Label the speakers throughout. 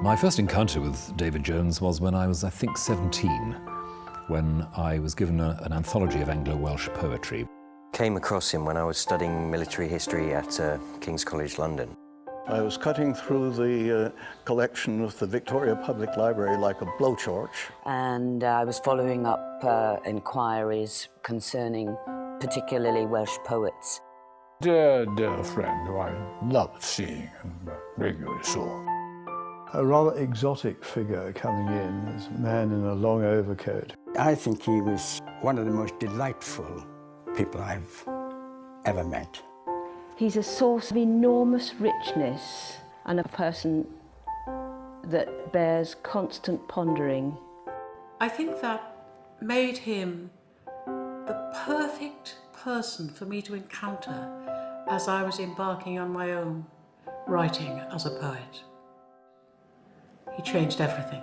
Speaker 1: My first encounter with David Jones was when I was, I think, 17, when I was given an anthology of Anglo-Welsh poetry.
Speaker 2: Came across him when I was studying military history at King's College London.
Speaker 3: I was cutting through the collection of the Victoria Public Library like a blowtorch.
Speaker 4: And I was following up inquiries concerning particularly Welsh poets.
Speaker 5: Dear friend who I loved seeing and regularly saw.
Speaker 6: A rather exotic figure coming in, this man in a long overcoat.
Speaker 7: I think he was one of the most delightful people I've ever met.
Speaker 8: He's a source of enormous richness and a person that bears constant pondering.
Speaker 9: I think that made him the perfect person for me to encounter as I was embarking on my own writing as a poet. He changed everything.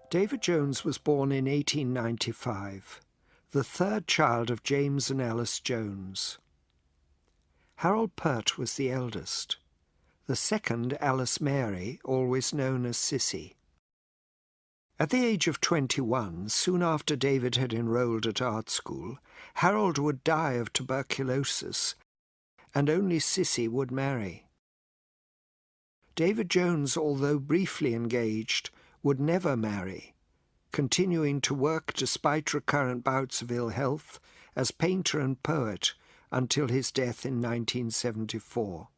Speaker 10: David Jones was born in 1895, the third child of James and Alice Jones. Harold Pert was the eldest. The second, Alice Mary, always known as Sissy. At the age of 21, soon after David had enrolled at art school, Harold would die of tuberculosis, and only Sissy would marry. David Jones, although briefly engaged, would never marry, continuing to work despite recurrent bouts of ill health as painter and poet until his death in 1974.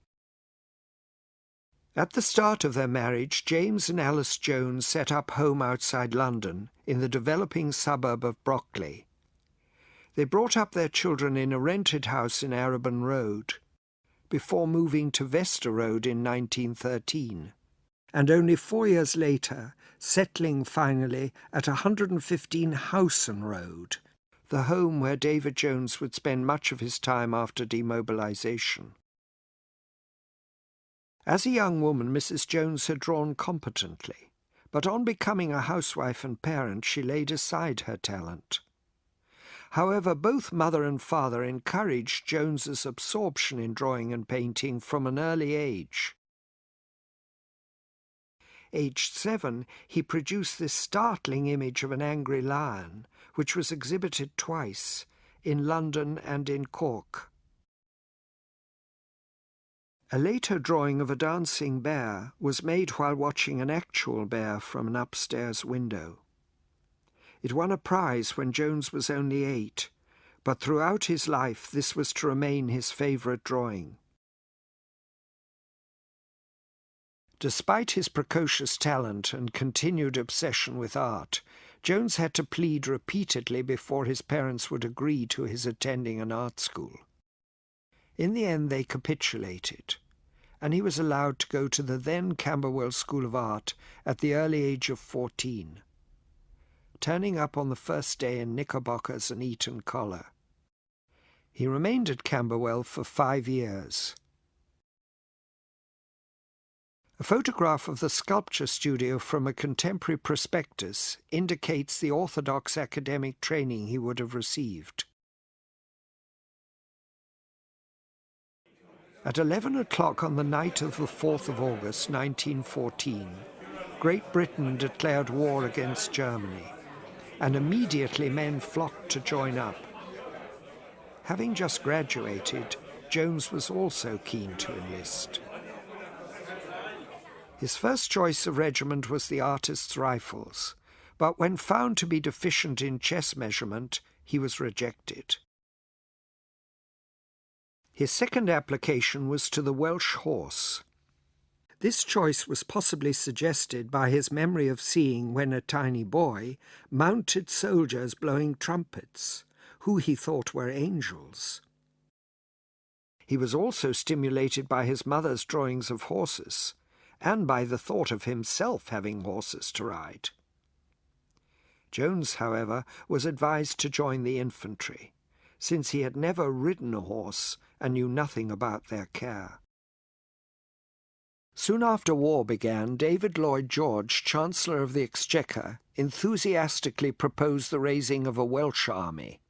Speaker 10: At the start of their marriage, James and Alice Jones set up home outside London in the developing suburb of Brockley. They brought up their children in a rented house in Arabin Road, before moving to Vesta Road in 1913, and only 4 years later settling finally at 115 Howson Road, the home where David Jones would spend much of his time after demobilisation. As a young woman, Mrs. Jones had drawn competently, but on becoming a housewife and parent, she laid aside her talent. However, both mother and father encouraged Jones's absorption in drawing and painting from an early age. Aged 7, he produced this startling image of an angry lion, which was exhibited twice, in London and in Cork. A later drawing of a dancing bear was made while watching an actual bear from an upstairs window. It won a prize when Jones was only 8, but throughout his life this was to remain his favourite drawing. Despite his precocious talent and continued obsession with art, Jones had to plead repeatedly before his parents would agree to his attending an art school. In the end they capitulated, and he was allowed to go to the then Camberwell School of Art at the early age of 14, turning up on the first day in knickerbockers and Eton collar. He remained at Camberwell for 5 years. A photograph of the sculpture studio from a contemporary prospectus indicates the orthodox academic training he would have received. At 11 o'clock on the night of the 4th of August 1914, Great Britain declared war against Germany, and immediately men flocked to join up. Having just graduated, Jones was also keen to enlist. His first choice of regiment was the Artists' Rifles, but when found to be deficient in chess measurement, he was rejected. His second application was to the Welsh Horse. This choice was possibly suggested by his memory of seeing, when a tiny boy, mounted soldiers blowing trumpets, who he thought were angels. He was also stimulated by his mother's drawings of horses, and by the thought of himself having horses to ride. Jones, however, was advised to join the infantry, since he had never ridden a horse and knew nothing about their care. Soon after war began, David Lloyd George, Chancellor of the Exchequer, enthusiastically proposed the raising of a Welsh army.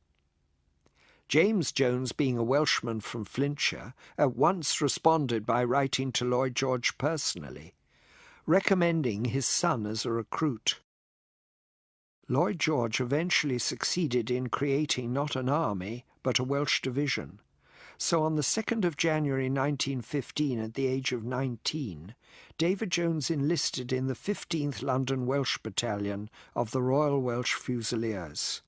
Speaker 10: James Jones, being a Welshman from Flintshire, at once responded by writing to Lloyd George personally, recommending his son as a recruit. Lloyd George eventually succeeded in creating not an army, but a Welsh division. So on the 2nd of January 1915, at the age of 19, David Jones enlisted in the 15th London Welsh Battalion of the Royal Welsh Fusiliers.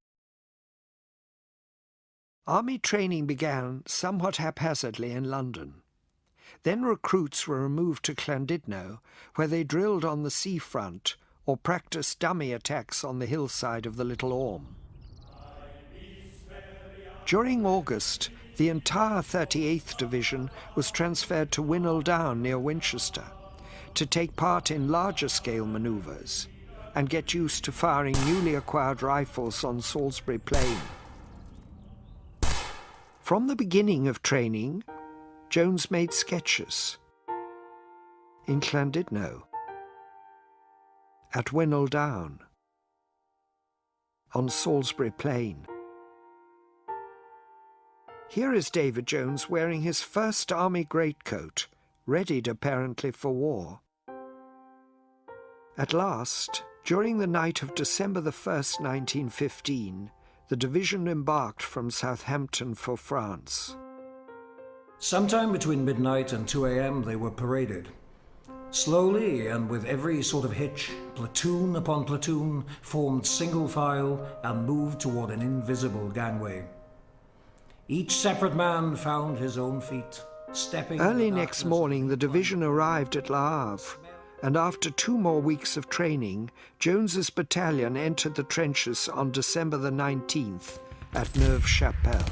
Speaker 10: Army training began somewhat haphazardly in London. Then recruits were removed to Llandudno, where they drilled on the seafront or practiced dummy attacks on the hillside of the Little Orme. During August, the entire 38th Division was transferred to Winnell Down near Winchester to take part in larger-scale manoeuvres and get used to firing newly acquired rifles on Salisbury Plain. From the beginning of training, Jones made sketches in Llandudno, at Winnell Down, on Salisbury Plain. Here is David Jones wearing his first army greatcoat, readied apparently for war. At last, during the night of December the 1st, 1915, the division embarked from Southampton for France.
Speaker 11: Sometime between midnight and 2 a.m. they were paraded. Slowly and with every sort of hitch, platoon upon platoon formed single file and moved toward an invisible gangway. Each separate man found his own feet, stepping...
Speaker 10: Early next morning, the division arrived at Le Havre, and after 2 more weeks of training, Jones's battalion entered the trenches on December the 19th at Neuve-Chapelle.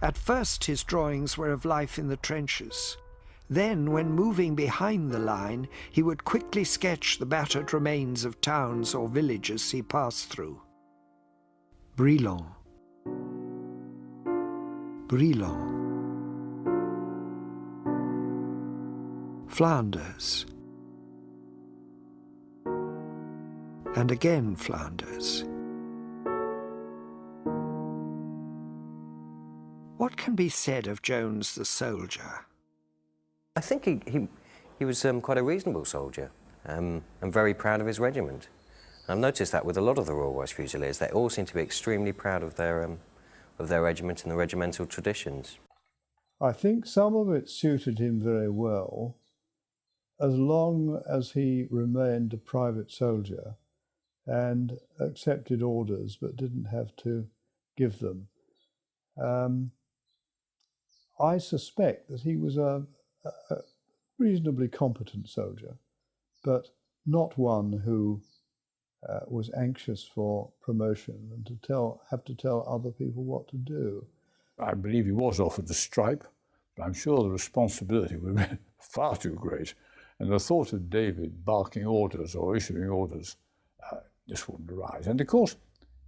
Speaker 10: At first, his drawings were of life in the trenches. Then, when moving behind the line, he would quickly sketch the battered remains of towns or villages he passed through. Brilon. Brilon. Flanders. And again Flanders. What can be said of Jones the soldier?
Speaker 2: I think he was quite a reasonable soldier and very proud of his regiment. I've noticed that with a lot of the Royal Welsh Fusiliers, they all seem to be extremely proud of their regiment and the regimental traditions.
Speaker 6: I think some of it suited him very well, as long as he remained a private soldier and accepted orders but didn't have to give them. I suspect that he was a reasonably competent soldier, but not one who was anxious for promotion and to have to tell other people what to do.
Speaker 5: I believe he was offered the stripe, but I'm sure the responsibility would have been far too great. And the thought of David barking orders or issuing orders just wouldn't arise. And of course,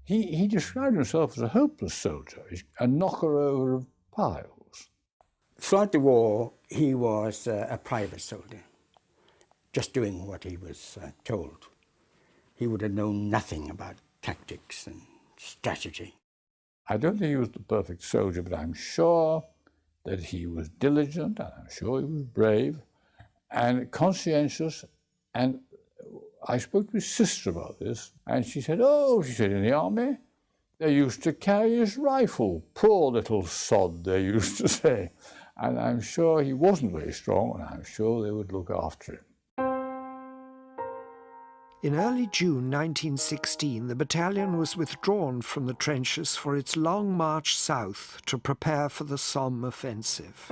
Speaker 5: he described himself as a hopeless soldier, a knocker over of piles.
Speaker 7: Throughout the war, he was a private soldier, just doing what he was told. He would have known nothing about tactics and strategy.
Speaker 5: I don't think he was the perfect soldier, but I'm sure that he was diligent, and I'm sure he was brave, and conscientious. And I spoke to his sister about this, and she said, oh, she said, in the army, they used to carry his rifle. Poor little sod, they used to say. And I'm sure he wasn't very strong, and I'm sure they would look after him.
Speaker 10: In early June 1916, the battalion was withdrawn from the trenches for its long march south to prepare for the Somme offensive.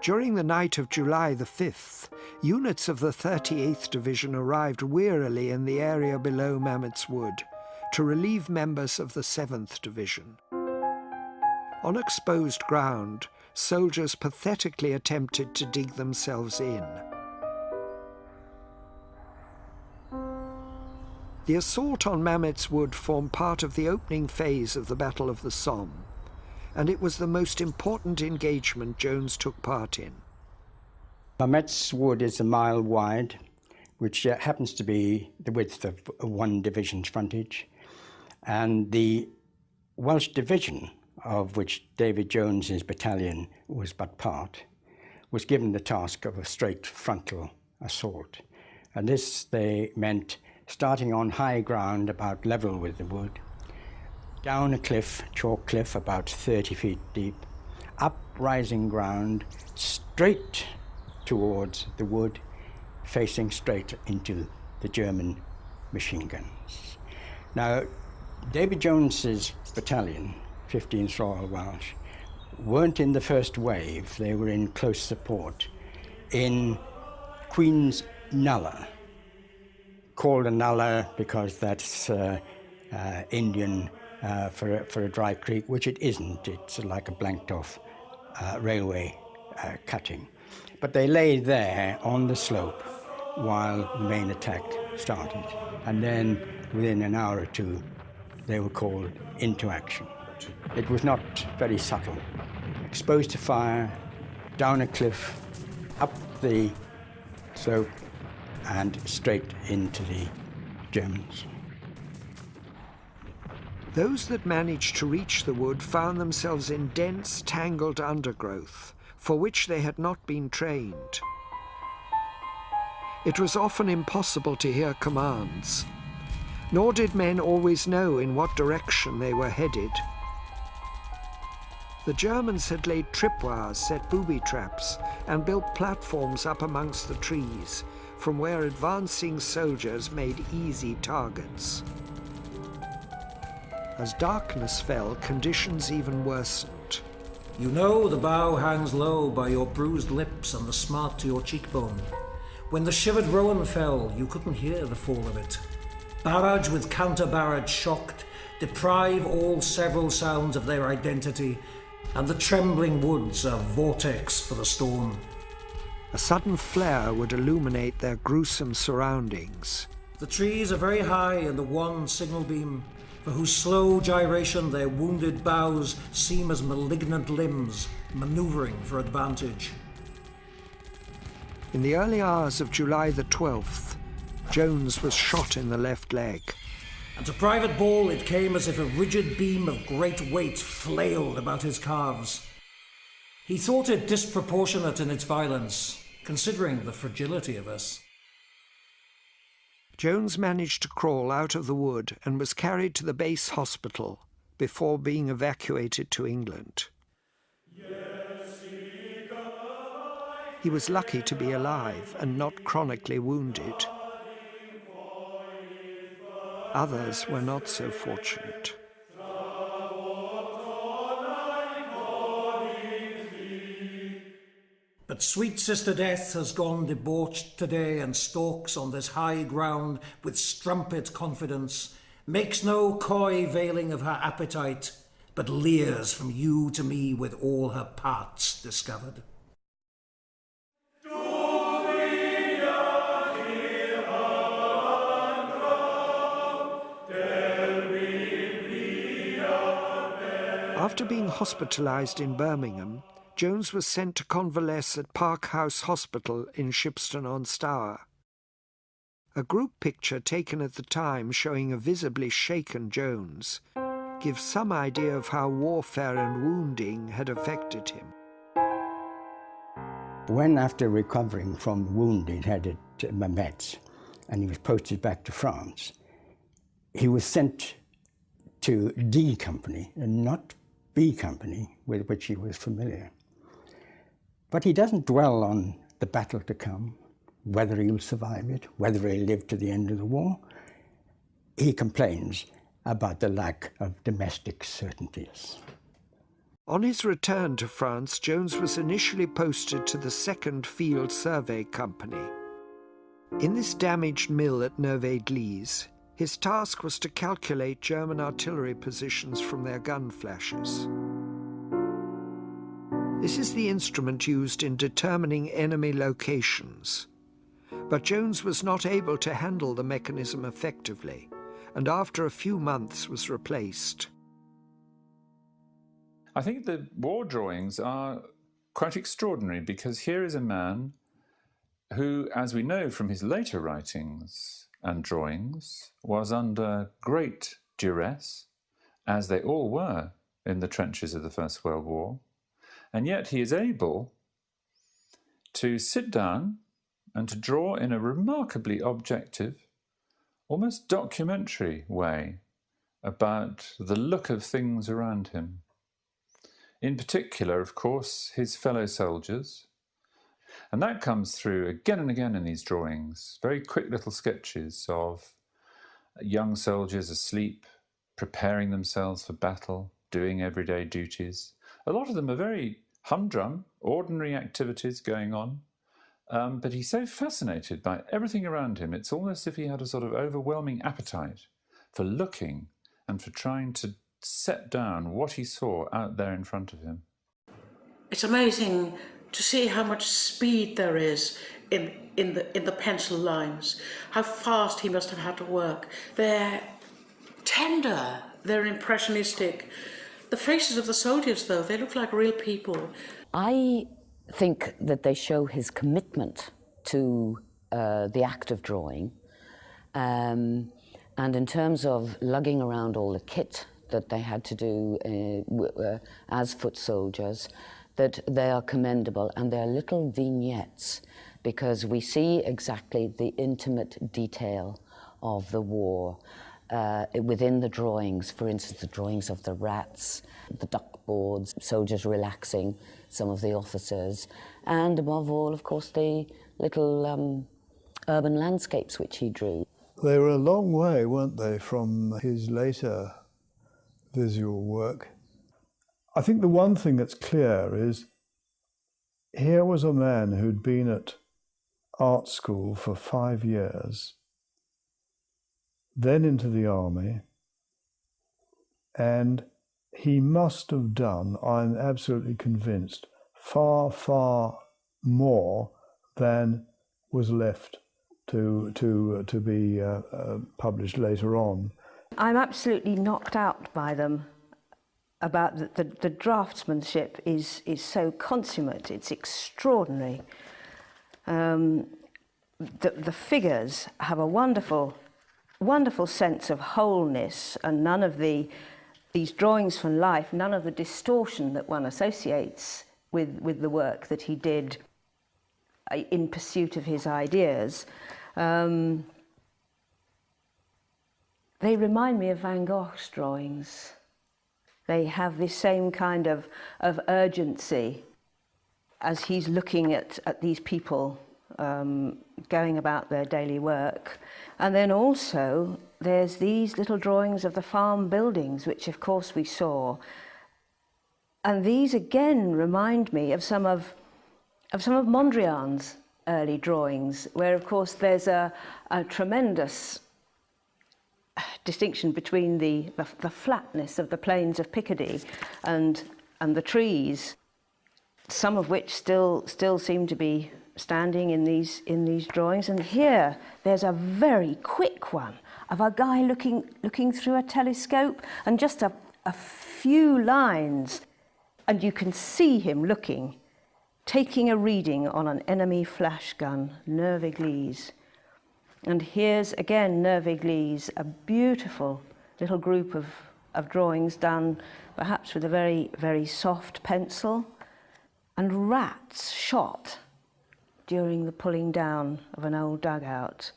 Speaker 10: During the night of July the 5th, units of the 38th Division arrived wearily in the area below Mametz Wood to relieve members of the 7th Division. On exposed ground, soldiers pathetically attempted to dig themselves in. The assault on Mametz Wood formed part of the opening phase of the Battle of the Somme, and it was the most important engagement Jones took part in.
Speaker 7: Mametz Wood is a mile wide, which happens to be the width of one division's frontage, and the Welsh division, of which David Jones's battalion was but part, was given the task of a straight frontal assault. And this, they meant, starting on high ground about level with the wood, down a cliff, chalk cliff about 30 feet deep, up rising ground, straight towards the wood, facing straight into the German machine guns. Now, David Jones's battalion, 15th Royal Welsh, weren't in the first wave. They were in close support in Queen's Nullah, called a nullah because that's Indian for a dry creek, which it isn't. It's like a blanked off railway cutting. But they lay there on the slope while the main attack started. And then within an hour or two, they were called into action. It was not very subtle. Exposed to fire, down a cliff, up the slope, and straight into the Germans.
Speaker 10: Those that managed to reach the wood found themselves in dense, tangled undergrowth, for which they had not been trained. It was often impossible to hear commands, nor did men always know in what direction they were headed. The Germans had laid tripwires, set booby traps, and built platforms up amongst the trees, from where advancing soldiers made easy targets. As darkness fell, conditions even worsened.
Speaker 11: You know the bow hangs low by your bruised lips and the smart to your cheekbone. When the shivered rowan fell, you couldn't hear the fall of it. Barrage with counter-barrage shocked, deprive all several sounds of their identity, and the trembling woods a vortex for the storm.
Speaker 10: A sudden flare would illuminate their gruesome surroundings.
Speaker 11: The trees are very high in the one signal beam, for whose slow gyration their wounded boughs seem as malignant limbs, manoeuvring for advantage.
Speaker 10: In the early hours of July the 12th, Jones was shot in the left leg.
Speaker 11: And to Private Ball it came as if a rigid beam of great weight flailed about his calves. He thought it disproportionate in its violence, considering the fragility of us.
Speaker 10: Jones managed to crawl out of the wood and was carried to the base hospital before being evacuated to England. He was lucky to be alive and not chronically wounded. Others were not so fortunate.
Speaker 11: But sweet Sister Death has gone debauched today and stalks on this high ground with strumpet confidence, makes no coy veiling of her appetite, but leers from you to me with all her parts discovered.
Speaker 10: After being hospitalised in Birmingham, Jones was sent to convalesce at Park House Hospital in Shipston-on-Stour. A group picture taken at the time showing a visibly shaken Jones gives some idea of how warfare and wounding had affected him.
Speaker 7: When, after recovering from the wound he'd had at Metz, and he was posted back to France, he was sent to D Company and not B Company, with which he was familiar. But he doesn't dwell on the battle to come, whether he'll survive it, whether he'll live to the end of the war. He complains about the lack of domestic certainties.
Speaker 10: On his return to France, Jones was initially posted to the 2nd Field Survey Company. In this damaged mill at Neuve-Église, his task was to calculate German artillery positions from their gun flashes. This is the instrument used in determining enemy locations. But Jones was not able to handle the mechanism effectively, and after a few months was replaced.
Speaker 12: I think the war drawings are quite extraordinary, because here is a man who, as we know from his later writings and drawings, was under great duress, as they all were in the trenches of the First World War, and yet he is able to sit down and to draw in a remarkably objective, almost documentary way about the look of things around him. In particular, of course, his fellow soldiers. And that comes through again and again in these drawings, very quick little sketches of young soldiers asleep, preparing themselves for battle, doing everyday duties. A lot of them are very humdrum, ordinary activities going on, but he's so fascinated by everything around him. It's almost as if he had a sort of overwhelming appetite for looking and for trying to set down what he saw out there in front of him.
Speaker 9: It's amazing to see how much speed there is in the pencil lines, how fast he must have had to work. They're tender, they're impressionistic. The faces of the soldiers, though, they look like real people.
Speaker 4: I think that they show his commitment to the act of drawing. And in terms of lugging around all the kit that they had to do as foot soldiers, that they are commendable, and they're little vignettes, because we see exactly the intimate detail of the war within the drawings. For instance, the drawings of the rats, the duck boards, soldiers relaxing, some of the officers, and above all, of course, the little urban landscapes which he drew.
Speaker 6: They were a long way, weren't they, from his later visual work. I think the one thing that's clear is here was a man who'd been at art school for 5 years, then into the army, and he must have done, I'm absolutely convinced, far, far more than was left to be published later on.
Speaker 8: I'm absolutely knocked out by them. About the draftsmanship is so consummate, it's extraordinary. The figures have a wonderful sense of wholeness, and none of these drawings from life, none of the distortion that one associates with the work that he did in pursuit of his ideas. They remind me of Van Gogh's drawings. They have this same kind of urgency as he's looking at these people going about their daily work. And then also there's these little drawings of the farm buildings, which of course we saw. And these again remind me of some of Mondrian's early drawings, where of course there's a tremendous distinction between the flatness of the plains of Picardy and the trees, some of which still seem to be standing in these drawings. And here there's a very quick one of a guy looking through a telescope, and just a few lines, and you can see him looking, taking a reading on an enemy flash gun, Neuve-Église. And here's again Neuve-Église, a beautiful little group of drawings done perhaps with a very, very soft pencil, and rats shot during the pulling down of an old dugout.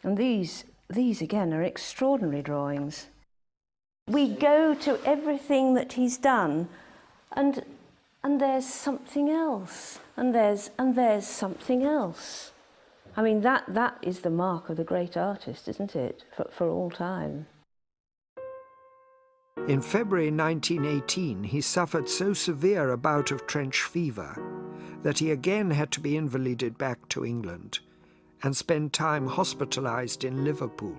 Speaker 8: And these again are extraordinary drawings. We go to everything that he's done, and there's something else, and there's something else. I mean, that is the mark of the great artist, isn't it, for all time.
Speaker 10: In February 1918, he suffered so severe a bout of trench fever that he again had to be invalided back to England and spend time hospitalised in Liverpool.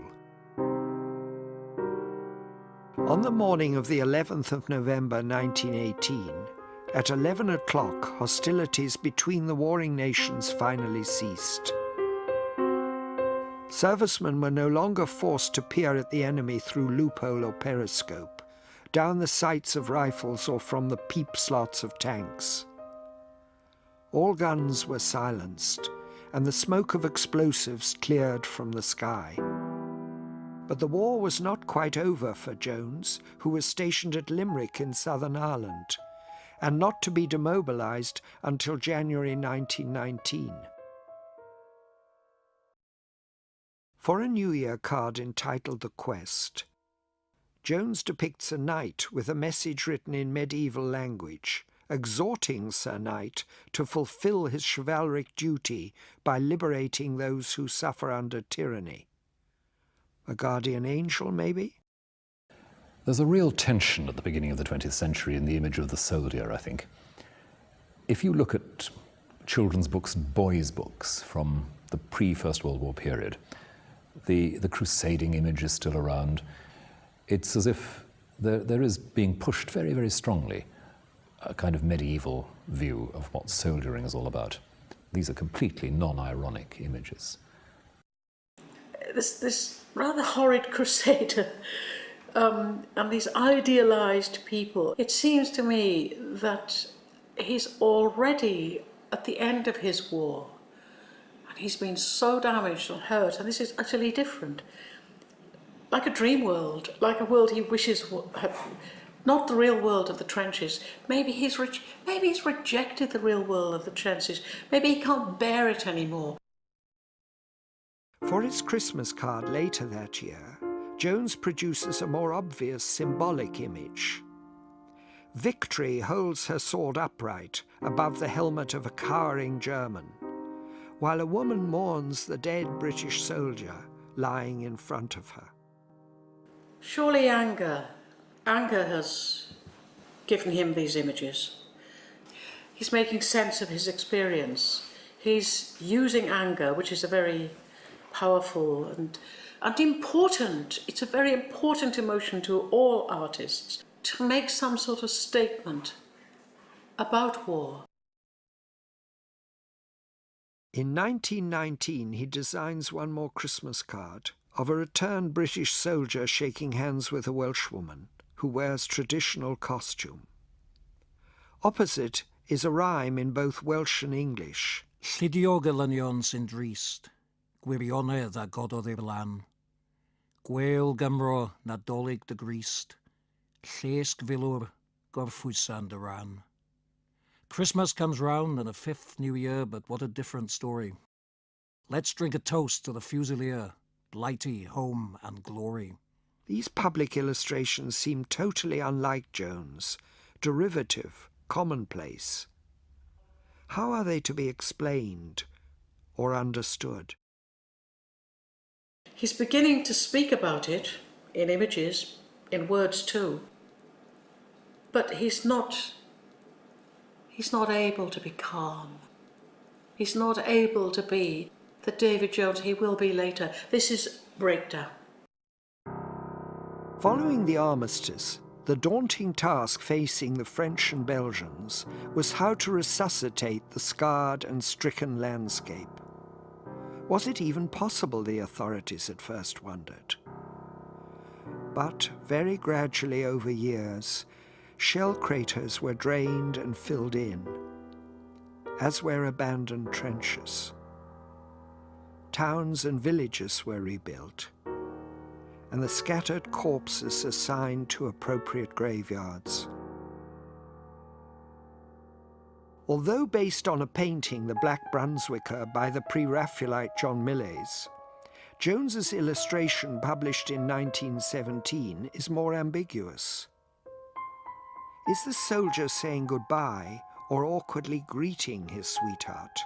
Speaker 10: On the morning of the 11th of November 1918, at 11 o'clock, hostilities between the warring nations finally ceased. Servicemen were no longer forced to peer at the enemy through loophole or periscope, down the sights of rifles or from the peep slots of tanks. All guns were silenced, and the smoke of explosives cleared from the sky. But the war was not quite over for Jones, who was stationed at Limerick in Southern Ireland, and not to be demobilised until January 1919. For a New Year card entitled The Quest, Jones depicts a knight with a message written in medieval language, exhorting Sir Knight to fulfil his chivalric duty by liberating those who suffer under tyranny. A guardian angel, maybe?
Speaker 1: There's a real tension at the beginning of the 20th century in the image of the soldier, I think. If you look at children's books, boys' books from the pre-First World War period, the crusading image is still around. It's as if there is being pushed very, very strongly a kind of medieval view of what soldiering is all about. These are completely non-ironic images.
Speaker 9: This rather horrid crusader and these idealised people, it seems to me that he's already at the end of his war and he's been so damaged and hurt, and this is utterly different. Like a dream world, like a world he wishes, not the real world of the trenches. Maybe he's rejected the real world of the trenches. Maybe he can't bear it anymore.
Speaker 10: For his Christmas card later that year, Jones produces a more obvious symbolic image. Victory holds her sword upright above the helmet of a cowering German, while a woman mourns the dead British soldier lying in front of her.
Speaker 9: Surely anger has given him these images. He's making sense of his experience. He's using anger, which is a very powerful and important, it's a very important emotion to all artists, to make some sort of statement about war.
Speaker 10: In 1919, he designs one more Christmas card of a returned British soldier shaking hands with a Welshwoman who wears traditional costume. Opposite is a rhyme in both Welsh and English.
Speaker 11: Llydioga lynion sy'n drist, gwirionedd a gododd ei flan. Gweil Gymro nadolig dy grist, llesg filwr gorffwysan dy ran. Christmas comes round and a fifth New Year, but what a different story. Let's drink a toast to the Fusilier, Blighty, home and glory.
Speaker 10: These public illustrations seem totally unlike Jones, derivative, commonplace. How are they to be explained or understood?
Speaker 9: He's beginning to speak about it in images, in words too, but he's not able to be calm. He's not able to be the David Jones he will be later. This is breakdown.
Speaker 10: Following the armistice, the daunting task facing the French and Belgians was how to resuscitate the scarred and stricken landscape. Was it even possible, the authorities at first wondered? But very gradually over years, shell craters were drained and filled in, as were abandoned trenches. Towns and villages were rebuilt, and the scattered corpses assigned to appropriate graveyards. Although based on a painting, The Black Brunswicker, by the pre-Raphaelite John Millais, Jones's illustration, published in 1917, is more ambiguous. Is the soldier saying goodbye or awkwardly greeting his sweetheart?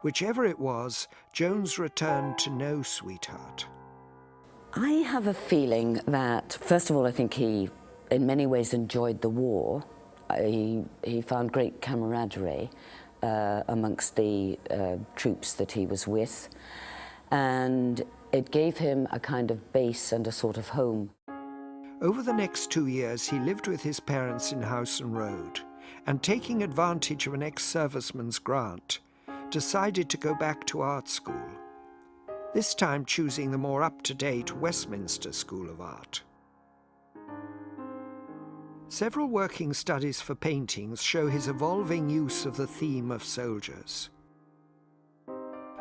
Speaker 10: Whichever it was, Jones returned to no sweetheart.
Speaker 4: I have a feeling that, first of all, I think he, in many ways, enjoyed the war. He found great camaraderie amongst the troops that he was with, and it gave him a kind of base and a sort of home.
Speaker 10: Over the next 2 years, he lived with his parents in Howson Road, and taking advantage of an ex-serviceman's grant, decided to go back to art school, this time choosing the more up-to-date Westminster School of Art. Several working studies for paintings show his evolving use of the theme of soldiers.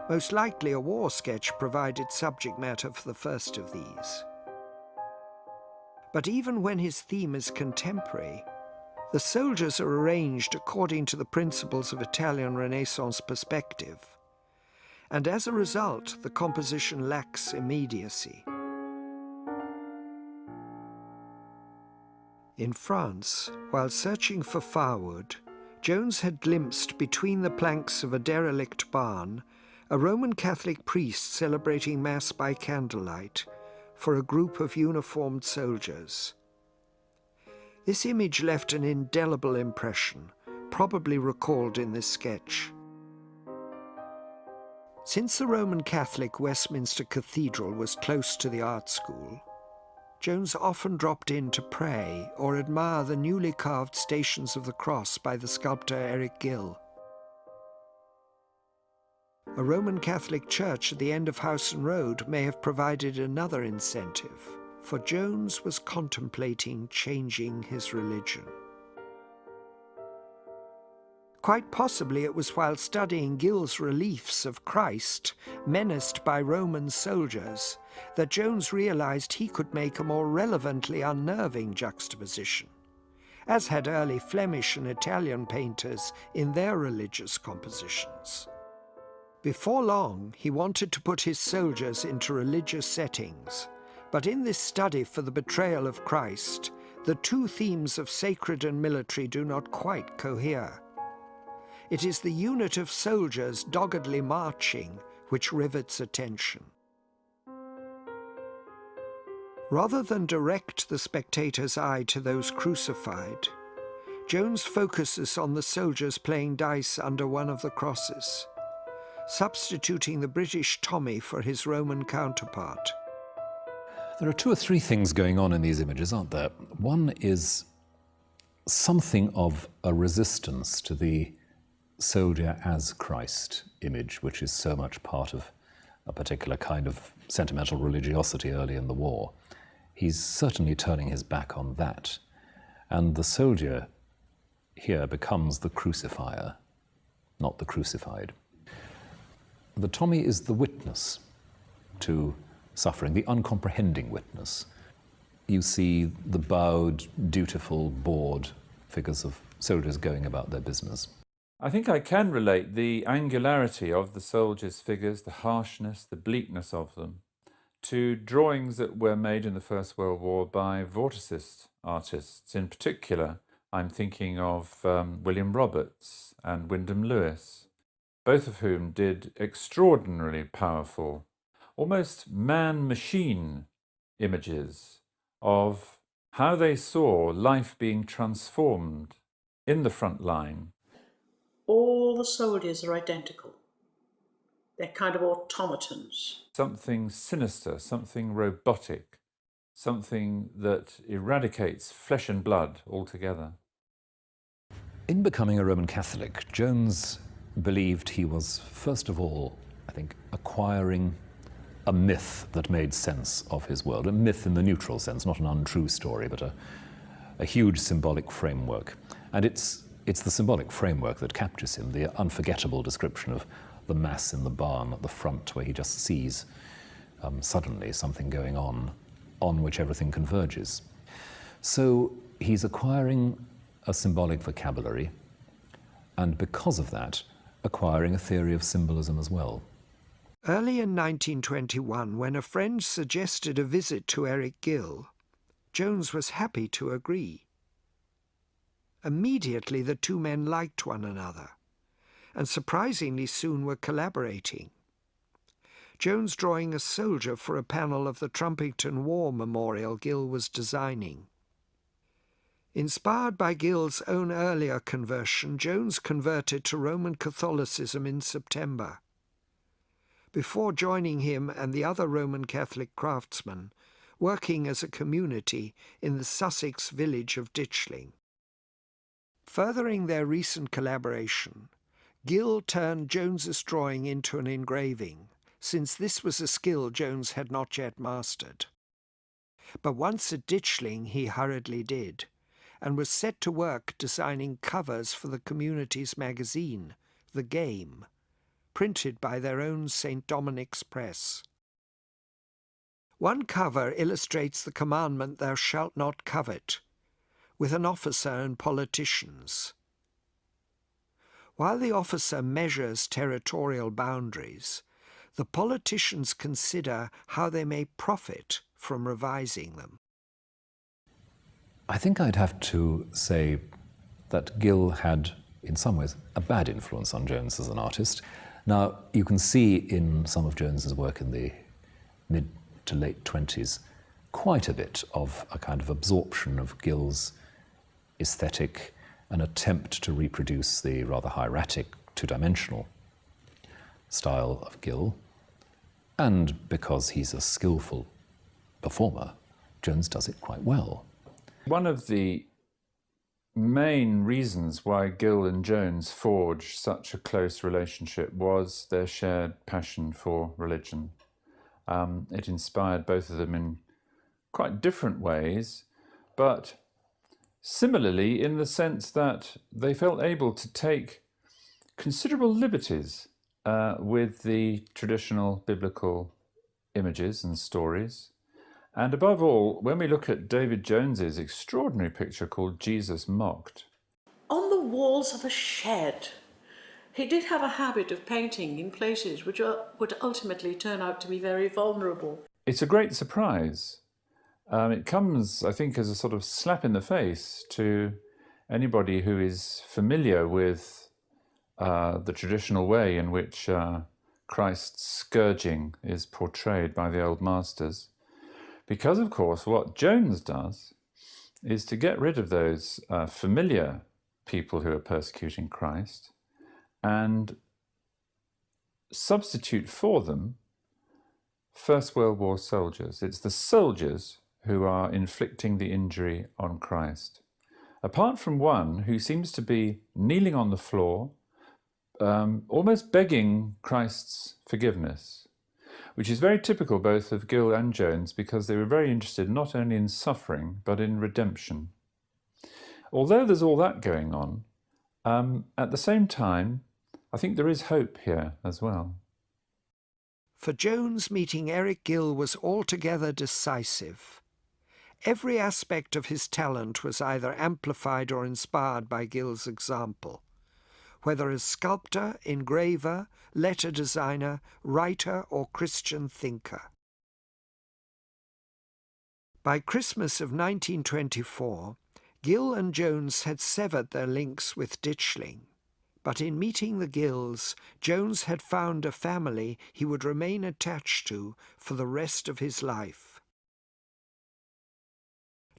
Speaker 10: Most likely a war sketch provided subject matter for the first of these. But even when his theme is contemporary, the soldiers are arranged according to the principles of Italian Renaissance perspective, and as a result, the composition lacks immediacy. In France, while searching for firewood, Jones had glimpsed between the planks of a derelict barn a Roman Catholic priest celebrating Mass by candlelight for a group of uniformed soldiers. This image left an indelible impression, probably recalled in this sketch. Since the Roman Catholic Westminster Cathedral was close to the art school, Jones often dropped in to pray or admire the newly carved Stations of the Cross by the sculptor Eric Gill. A Roman Catholic church at the end of Howson Road may have provided another incentive, for Jones was contemplating changing his religion. Quite possibly it was while studying Gill's reliefs of Christ, menaced by Roman soldiers, that Jones realized he could make a more relevantly unnerving juxtaposition, as had early Flemish and Italian painters in their religious compositions. Before long, he wanted to put his soldiers into religious settings, but in this study for the betrayal of Christ, the two themes of sacred and military do not quite cohere. It is the unit of soldiers doggedly marching which rivets attention. Rather than direct the spectator's eye to those crucified, Jones focuses on the soldiers playing dice under one of the crosses, substituting the British Tommy for his Roman counterpart.
Speaker 1: There are two or three things going on in these images, aren't there? One is something of a resistance to the soldier as Christ image, which is so much part of a particular kind of sentimental religiosity early in the war. He's certainly turning his back on that. And the soldier here becomes the crucifier, not the crucified. The Tommy is the witness to suffering, the uncomprehending witness. You see the bowed, dutiful, bored figures of soldiers going about their business.
Speaker 12: I think I can relate the angularity of the soldiers' figures, the harshness, the bleakness of them, to drawings that were made in the First World War by Vorticist artists. In particular, I'm thinking of William Roberts and Wyndham Lewis, both of whom did extraordinarily powerful, almost man-machine images of how they saw life being transformed in the front line.
Speaker 9: All the soldiers are identical. They're kind of automatons.
Speaker 12: Something sinister, something robotic, something that eradicates flesh and blood altogether.
Speaker 1: In becoming a Roman Catholic, Jones believed he was, first of all, I think, acquiring a myth that made sense of his world. A myth in the neutral sense, not an untrue story, but a huge symbolic framework. And it's the symbolic framework that captures him, the unforgettable description of the Mass in the barn at the front, where he just sees suddenly something going on which everything converges. So he's acquiring a symbolic vocabulary, and because of that, acquiring a theory of symbolism as well.
Speaker 10: Early in 1921, when a friend suggested a visit to Eric Gill, Jones was happy to agree. Immediately the two men liked one another, and surprisingly soon were collaborating. Jones drawing a soldier for a panel of the Trumpington War Memorial Gill was designing. Inspired by Gill's own earlier conversion, Jones converted to Roman Catholicism in September. Before joining him and the other Roman Catholic craftsmen, working as a community in the Sussex village of Ditchling. Furthering their recent collaboration, Gill turned Jones's drawing into an engraving, since this was a skill Jones had not yet mastered. But once at Ditchling he hurriedly did, and was set to work designing covers for the community's magazine, The Game, printed by their own St. Dominic's Press. One cover illustrates the commandment, "Thou shalt not covet," with an officer and politicians. While the officer measures territorial boundaries, the politicians consider how they may profit from revising them.
Speaker 1: I think I'd have to say that Gill had, in some ways, a bad influence on Jones as an artist. Now, you can see in some of Jones's work in the mid to late 20s quite a bit of a kind of absorption of Gill's aesthetic, an attempt to reproduce the rather hieratic, two-dimensional style of Gill. And because he's a skillful performer, Jones does it quite well.
Speaker 12: One of the main reasons why Gill and Jones forged such a close relationship was their shared passion for religion. It inspired both of them in quite different ways, but similarly in the sense that they felt able to take considerable liberties with the traditional biblical images and stories. And above all, when we look at David Jones's extraordinary picture called Jesus Mocked.
Speaker 9: On the walls of a shed, he did have a habit of painting in places which would ultimately turn out to be very vulnerable.
Speaker 12: It's a great surprise. It comes, I think, as a sort of slap in the face to anybody who is familiar with the traditional way in which Christ's scourging is portrayed by the old masters. Because, of course, what Jones does is to get rid of those familiar people who are persecuting Christ and substitute for them First World War soldiers. It's the soldiers who are inflicting the injury on Christ. Apart from one who seems to be kneeling on the floor, almost begging Christ's forgiveness, which is very typical both of Gill and Jones because they were very interested not only in suffering but in redemption. Although there's all that going on, at the same time, I think there is hope here as well.
Speaker 10: For Jones, meeting Eric Gill was altogether decisive. Every aspect of his talent was either amplified or inspired by Gill's example. Whether as sculptor, engraver, letter designer, writer, or Christian thinker. By Christmas of 1924, Gill and Jones had severed their links with Ditchling, but in meeting the Gills, Jones had found a family he would remain attached to for the rest of his life.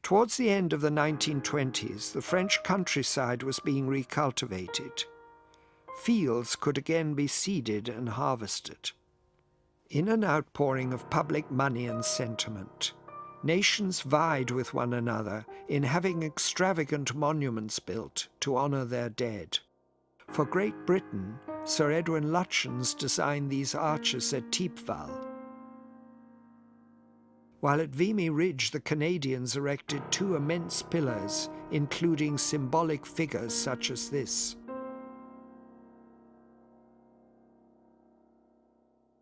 Speaker 10: Towards the end of the 1920s, the French countryside was being recultivated. Fields could again be seeded and harvested. In an outpouring of public money and sentiment, nations vied with one another in having extravagant monuments built to honour their dead. For Great Britain, Sir Edwin Lutyens designed these arches at Thiepval. While at Vimy Ridge, the Canadians erected two immense pillars, including symbolic figures such as this.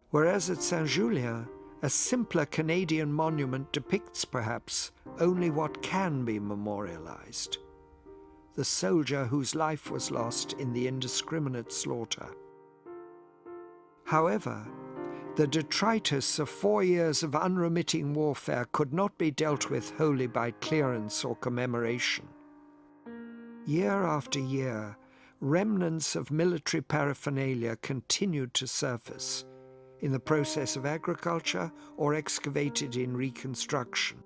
Speaker 10: Whereas at Saint-Julien, a simpler Canadian monument depicts perhaps only what can be memorialized. the soldier whose life was lost in the indiscriminate slaughter. However, the detritus of 4 years of unremitting warfare could not be dealt with wholly by clearance or commemoration. Year after year, remnants of military paraphernalia continued to surface in the process of agriculture or excavated in reconstruction.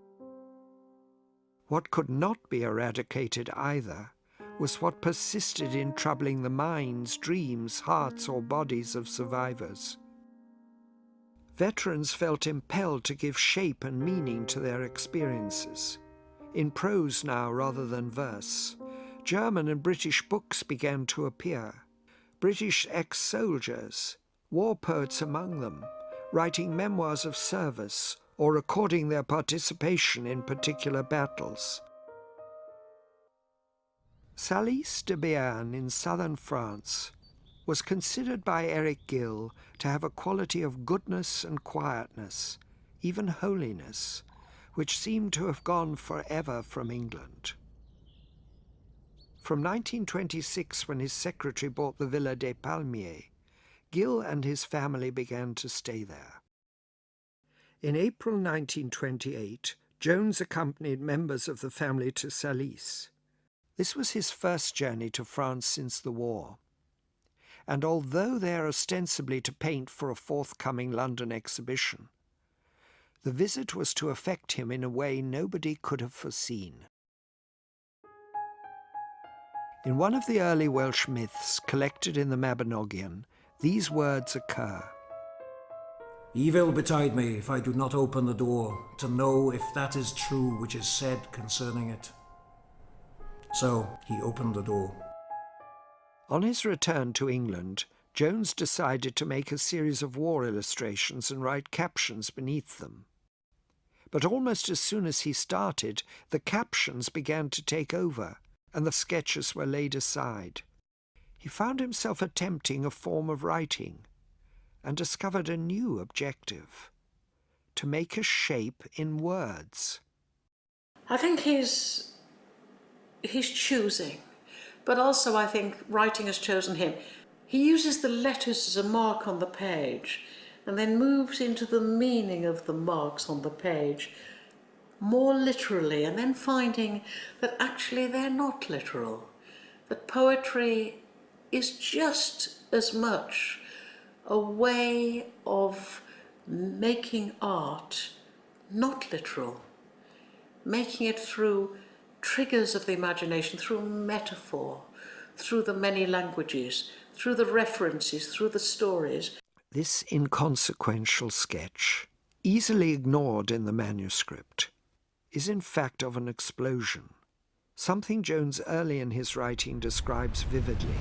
Speaker 10: What could not be eradicated either was what persisted in troubling the minds, dreams, hearts, or bodies of survivors. Veterans felt impelled to give shape and meaning to their experiences, in prose now rather than verse. German and British books began to appear. British ex-soldiers, war poets among them, writing memoirs of service or recording their participation in particular battles. Salis de Béarn in southern France was considered by Eric Gill to have a quality of goodness and quietness, even holiness, which seemed to have gone forever from England. From 1926, when his secretary bought the Villa des Palmiers, Gill and his family began to stay there. In April 1928, Jones accompanied members of the family to Salis. This was his first journey to France since the war. And although they are ostensibly to paint for a forthcoming London exhibition, the visit was to affect him in a way nobody could have foreseen. In one of the early Welsh myths collected in the Mabinogion, these words occur.
Speaker 11: Evil betide me if I do not open the door to know if that is true which is said concerning it. So he opened the door.
Speaker 10: On his return to England, Jones decided to make a series of war illustrations and write captions beneath them. But almost as soon as he started, the captions began to take over, and the sketches were laid aside. He found himself attempting a form of writing, and discovered a new objective: to make a shape in words.
Speaker 9: I think he's choosing, but also I think writing has chosen him. He uses the letters as a mark on the page and then moves into the meaning of the marks on the page more literally, and then finding that actually they're not literal, that poetry is just as much a way of making art not literal, making it through triggers of the imagination, through metaphor, through the many languages, through the references, through the stories.
Speaker 10: This inconsequential sketch, easily ignored in the manuscript, is in fact of an explosion, something Jones early in his writing describes vividly.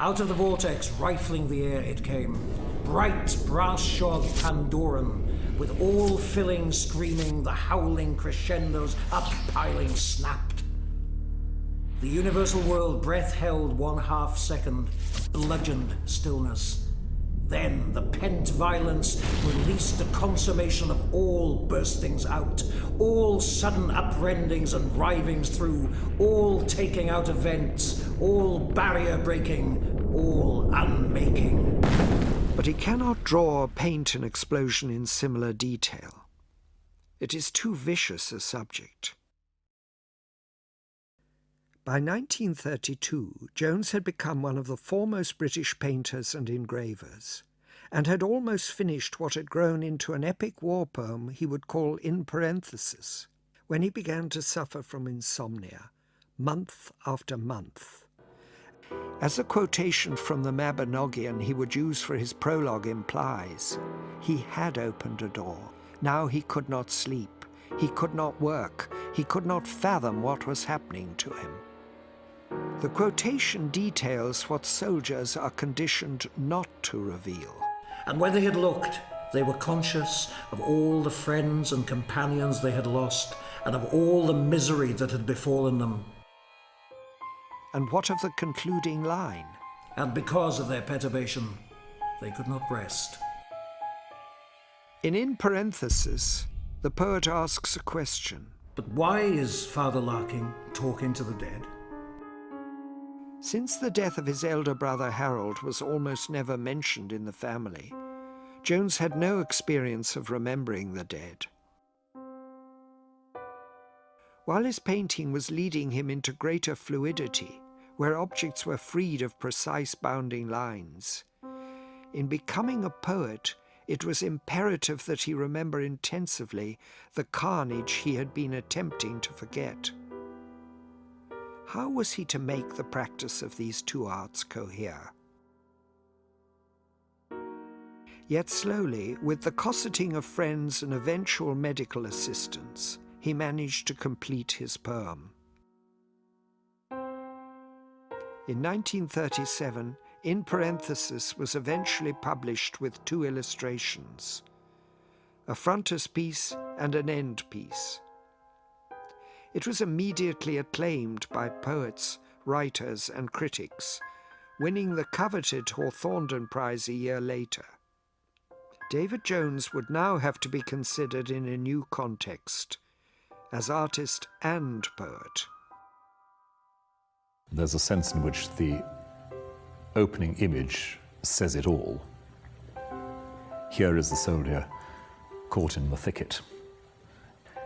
Speaker 11: Out of the vortex, rifling the air it came, bright brass-shod Pandoran, with all filling screaming, the howling crescendos up-piling snapped. The universal world breath held 1/2 second, bludgeoned stillness. Then the pent violence released the consummation of all burstings out, all sudden uprendings and rivings through, all taking out events, all barrier breaking, all unmaking.
Speaker 10: But he cannot draw or paint an explosion in similar detail. It is too vicious a subject. By 1932, Jones had become one of the foremost British painters and engravers, and had almost finished what had grown into an epic war poem he would call In Parenthesis, when he began to suffer from insomnia, month after month. As a quotation from the Mabinogion he would use for his prologue implies, he had opened a door. Now he could not sleep, he could not work, he could not fathom what was happening to him. The quotation details what soldiers are conditioned not to reveal.
Speaker 11: And when they had looked, they were conscious of all the friends and companions they had lost, and of all the misery that had befallen them.
Speaker 10: And what of the concluding line?
Speaker 11: And because of their perturbation, they could not rest.
Speaker 10: In Parenthesis, the poet asks a question.
Speaker 11: But why is Father Larking talking to the dead?
Speaker 10: Since the death of his elder brother Harold was almost never mentioned in the family, Jones had no experience of remembering the dead. While his painting was leading him into greater fluidity, where objects were freed of precise bounding lines, in becoming a poet, it was imperative that he remember intensively the carnage he had been attempting to forget. How was he to make the practice of these two arts cohere? Yet slowly, with the cosseting of friends and eventual medical assistance, he managed to complete his poem. In 1937, In Parenthesis was eventually published with 2 illustrations, a frontispiece and an end piece. It was immediately acclaimed by poets, writers, and critics, winning the coveted Hawthornden Prize a year later. David Jones would now have to be considered in a new context, as artist and poet.
Speaker 1: There's a sense in which the opening image says it all. Here is the soldier caught in the thicket.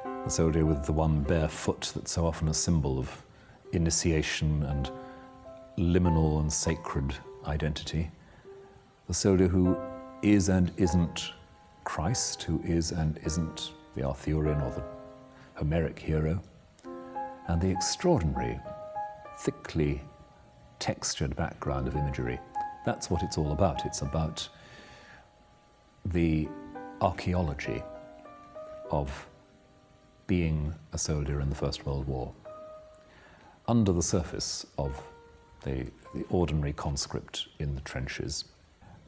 Speaker 1: The soldier with the one bare foot that's so often a symbol of initiation and liminal and sacred identity. The soldier who is and isn't Christ, who is and isn't the Arthurian or the Homeric hero, and the extraordinary, thickly textured background of imagery. That's what it's all about. It's about the archaeology of being a soldier in the First World War. Under the surface of the ordinary conscript in the trenches.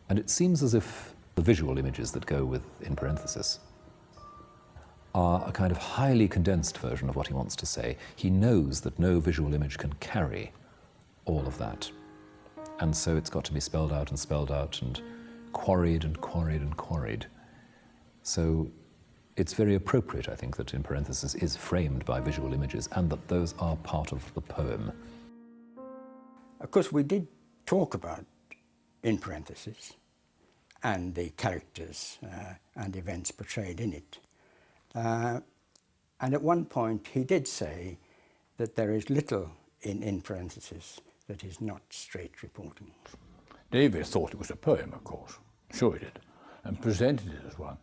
Speaker 1: And it seems as if the visual images that go with In Parenthesis are a kind of highly condensed version of what he wants to say. He knows that no visual image can carry all of that. And so it's got to be spelled out and quarried and quarried and quarried. So it's very appropriate, I think, that In Parenthesis is framed by visual images and that those are part of the poem.
Speaker 7: Of course, we did talk about In Parenthesis and the characters and events portrayed in it. And at one point he did say that there is little in Parenthesis that is not straight reporting.
Speaker 5: David thought it was a poem, of course. Sure he did, and presented it as one.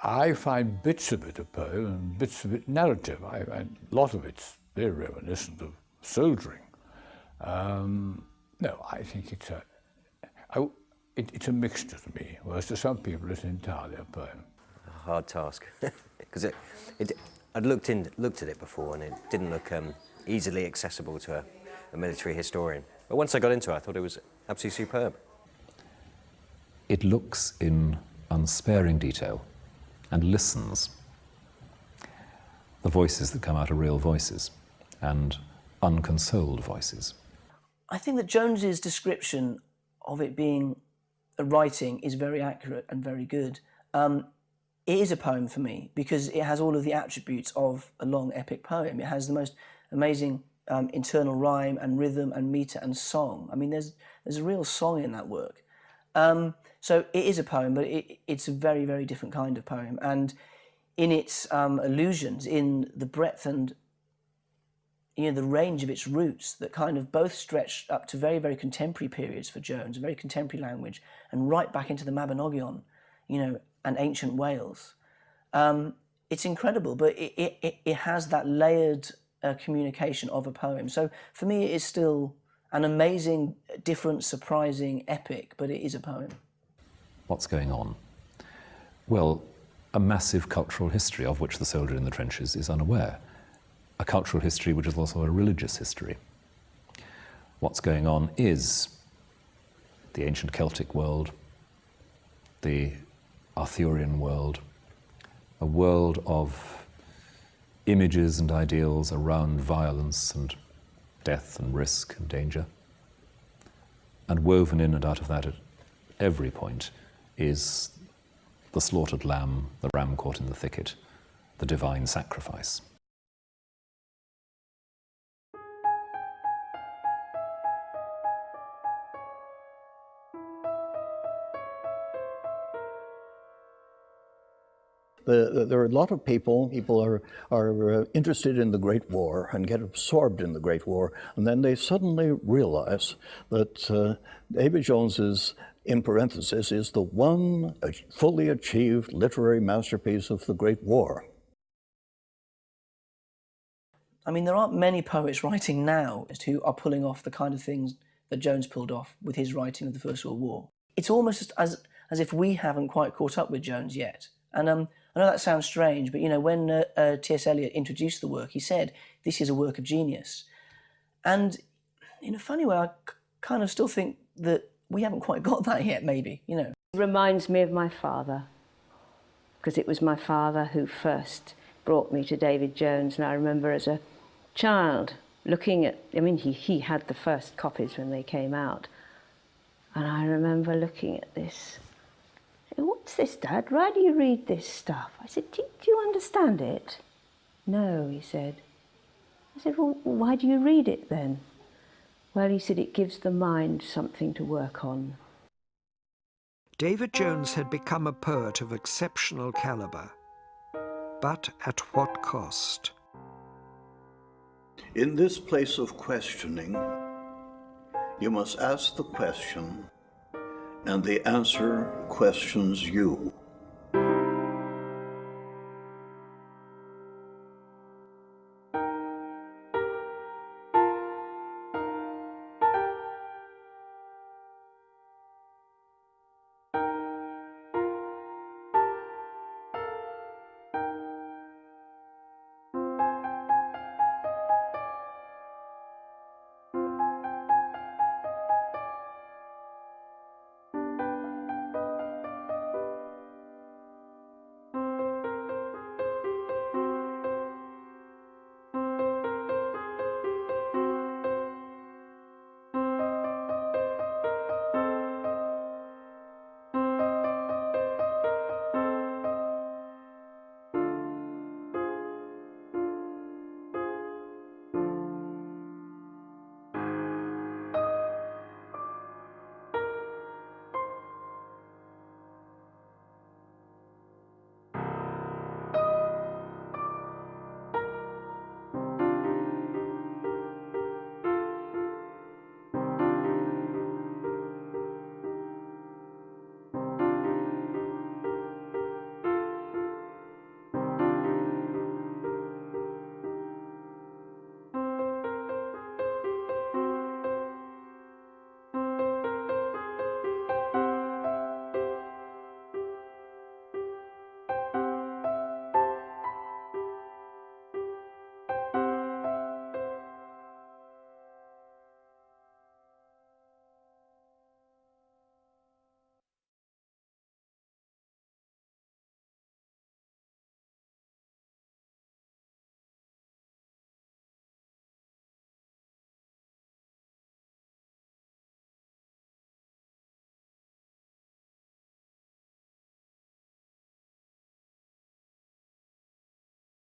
Speaker 5: I find bits of it a poem and bits of it narrative. A lot of it's very reminiscent of soldiering. No, I think it's a mixture to me, whereas to some people it's entirely a poem.
Speaker 2: A hard task, because I'd looked at it before and it didn't look easily accessible to a military historian. But once I got into it, I thought it was absolutely superb.
Speaker 1: It looks in unsparing detail and listens. The voices that come out are real voices and unconsoled voices.
Speaker 13: I think that Jones's description of it being a writing is very accurate and very good. It is a poem for me because it has all of the attributes of a long epic poem. It has the most amazing internal rhyme and rhythm and meter and song. I mean, there's a real song in that work. So it is a poem, but it's a very, very different kind of poem. And in its allusions, in the breadth and the range of its roots that kind of both stretch up to very, very contemporary periods for Jones, very contemporary language, and right back into the Mabinogion, and ancient Wales. It's incredible, but it has that layered communication of a poem. So for me, it is still an amazing, different, surprising epic, but it is a poem.
Speaker 1: What's going on? Well, a massive cultural history of which the soldier in the trenches is unaware. A cultural history which is also a religious history. What's going on is the ancient Celtic world, the Arthurian world, a world of images and ideals around violence and death and risk and danger. And woven in and out of that at every point is the slaughtered lamb, the ram caught in the thicket, the divine sacrifice.
Speaker 3: There are a lot of people are interested in the Great War and get absorbed in the Great War, and then they suddenly realize that David Jones's, in parentheses, is the one fully achieved literary masterpiece of the Great War.
Speaker 13: I mean, there aren't many poets writing now who are pulling off the kind of things that Jones pulled off with his writing of the First World War. It's almost as if we haven't quite caught up with Jones yet. And I know that sounds strange, but you know, when T.S. Eliot introduced the work, he said, "This is a work of genius." And in a funny way, I kind of still think that we haven't quite got that yet, maybe, you know.
Speaker 8: It reminds me of my father, because it was my father who first brought me to David Jones, and I remember as a child looking at, I mean, he had the first copies when they came out, and I remember looking at this. "What's this, Dad? Why do you read this stuff?" I said, do you understand it?" "No," he said. I said, "Well, why do you read it then?" "Well," he said, "it gives the mind something to work on."
Speaker 10: David Jones had become a poet of exceptional calibre, but at what cost?
Speaker 3: In this place of questioning, you must ask the question, and the answer questions you.